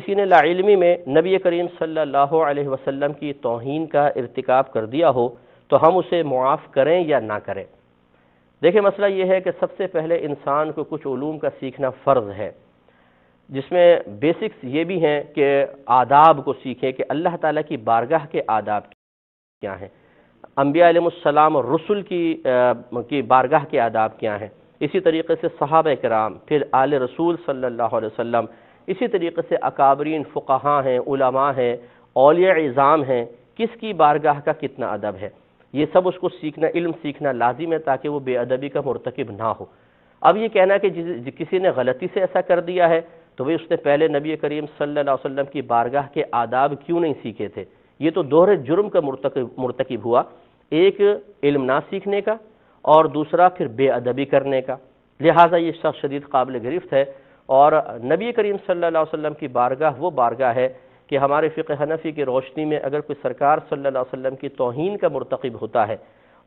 کسی نے لاعلمی میں نبی کریم صلی اللہ علیہ وسلم کی توہین کا ارتکاب کر دیا ہو تو ہم اسے معاف کریں یا نہ کریں؟ دیکھیں، مسئلہ یہ ہے کہ سب سے پہلے انسان کو کچھ علوم کا سیکھنا فرض ہے، جس میں بیسکس یہ بھی ہیں کہ آداب کو سیکھیں کہ اللہ تعالیٰ کی بارگاہ کے آداب کیا ہیں، انبیاء علیہ السلام اور رسل کی بارگاہ کے آداب کیا ہیں، اسی طریقے سے صحابہ کرام، پھر آل رسول صلی اللہ علیہ وسلم، اسی طریقے سے اکابرین فقہاء ہیں، علماء ہیں، اولیاء عظام ہیں، کس کی بارگاہ کا کتنا ادب ہے، یہ سب اس کو سیکھنا، علم سیکھنا لازم ہے تاکہ وہ بے ادبی کا مرتکب نہ ہو۔ اب یہ کہنا کہ کسی نے غلطی سے ایسا کر دیا ہے تو اس نے پہلے نبی کریم صلی اللہ علیہ وسلم کی بارگاہ کے آداب کیوں نہیں سیکھے تھے، یہ تو دوہرے جرم کا مرتکب ہوا، ایک علم نہ سیکھنے کا اور دوسرا پھر بے ادبی کرنے کا، لہٰذا یہ شخص شدید قابل گرفت ہے۔ اور نبی کریم صلی اللہ علیہ وسلم کی بارگاہ وہ بارگاہ ہے کہ ہمارے فقہ حنفی کی روشنی میں اگر کوئی سرکار صلی اللہ علیہ وسلم کی توہین کا مرتکب ہوتا ہے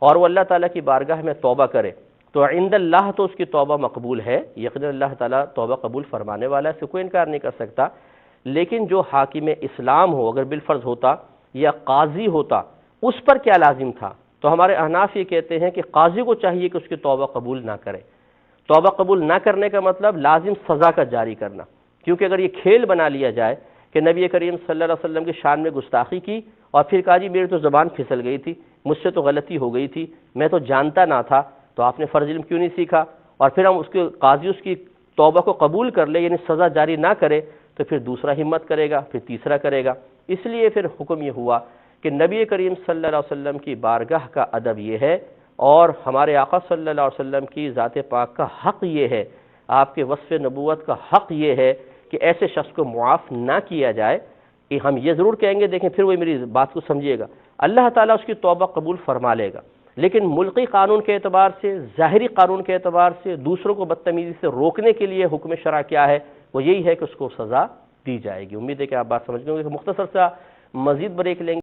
اور وہ اللہ تعالیٰ کی بارگاہ میں توبہ کرے تو عند اللہ تو اس کی توبہ مقبول ہے، یقیناً اللہ تعالیٰ توبہ قبول فرمانے والا ہے، اس سے کوئی انکار نہیں کر سکتا، لیکن جو حاکم اسلام ہو، اگر بالفرض ہوتا یا قاضی ہوتا، اس پر کیا لازم تھا؟ تو ہمارے احناف یہ کہتے ہیں کہ قاضی کو چاہیے کہ اس کی توبہ قبول نہ کرے۔ توبہ قبول نہ کرنے کا مطلب لازم سزا کا جاری کرنا، کیونکہ اگر یہ کھیل بنا لیا جائے کہ نبی کریم صلی اللہ علیہ وسلم کی شان میں گستاخی کی اور پھر کہا جی میری تو زبان پھسل گئی تھی، مجھ سے تو غلطی ہو گئی تھی، میں تو جانتا نہ تھا، تو آپ نے فرض علم کیوں نہیں سیکھا، اور پھر ہم اس کے قاضی اس کی توبہ کو قبول کر لے، یعنی سزا جاری نہ کرے، تو پھر دوسرا ہمت کرے گا، پھر تیسرا کرے گا۔ اس لیے پھر حکم یہ ہوا کہ نبی کریم صلی اللہ علیہ وسلم کی بارگاہ کا ادب یہ ہے، اور ہمارے آقا صلی اللہ علیہ وسلم کی ذات پاک کا حق یہ ہے، آپ کے وصف نبوت کا حق یہ ہے کہ ایسے شخص کو معاف نہ کیا جائے۔ کہ ہم یہ ضرور کہیں گے، دیکھیں پھر وہی میری بات کو سمجھیے گا، اللہ تعالیٰ اس کی توبہ قبول فرما لے گا، لیکن ملکی قانون کے اعتبار سے، ظاہری قانون کے اعتبار سے، دوسروں کو بدتمیزی سے روکنے کے لیے حکم شرع کیا ہے، وہ یہی ہے کہ اس کو سزا دی جائے گی۔ امید ہے کہ آپ بات سمجھ گئے ہوں گے۔ مختصر سا مزید بریک لیں گے۔